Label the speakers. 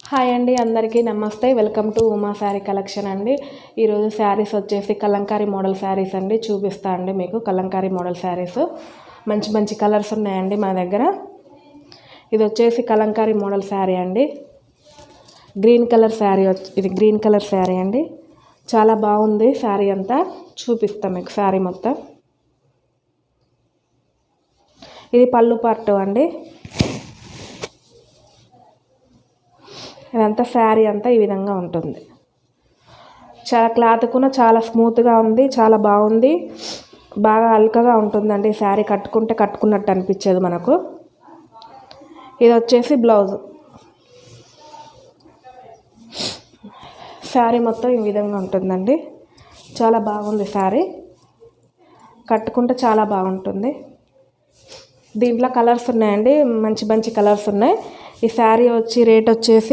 Speaker 1: Hi అండి, అందరికీ నమస్తే. Welcome to Uma sari collection అండి. ఈరోజు శారీస్ వచ్చేసి కలంకారీ మోడల్ శారీస్ అండి. చూపిస్తా అండి మీకు కలంకారీ మోడల్ శారీస్. మంచి మంచి కలర్స్ ఉన్నాయండి మా దగ్గర. ఇది వచ్చేసి కలంకారీ మోడల్ శారీ అండి. గ్రీన్ కలర్ శారీ, ఇది గ్రీన్ కలర్ శారీ అండి. చాలా బాగుంది శారీ అంతా. చూపిస్తాం మీకు శారీ మొత్తం. ఇది పళ్ళు పార్ట్ అండి. ఇదంతా శారీ అంతా ఈ విధంగా ఉంటుంది. చాలా క్లాత్ కూడా చాలా స్మూత్గా ఉంది, చాలా బాగుంది, బాగా అల్కగా ఉంటుందండి. శారీ కట్టుకుంటే కట్టుకున్నట్టు అనిపించదు మనకు. ఇది వచ్చేసి బ్లౌజ్. శారీ మొత్తం ఈ విధంగా ఉంటుందండి. చాలా బాగుంది శారీ, కట్టుకుంటే చాలా బాగుంటుంది. దీంట్లో కలర్స్ ఉన్నాయండి, మంచి మంచి కలర్స్ ఉన్నాయి. ఈ శారీ రేట్ వచ్చేసి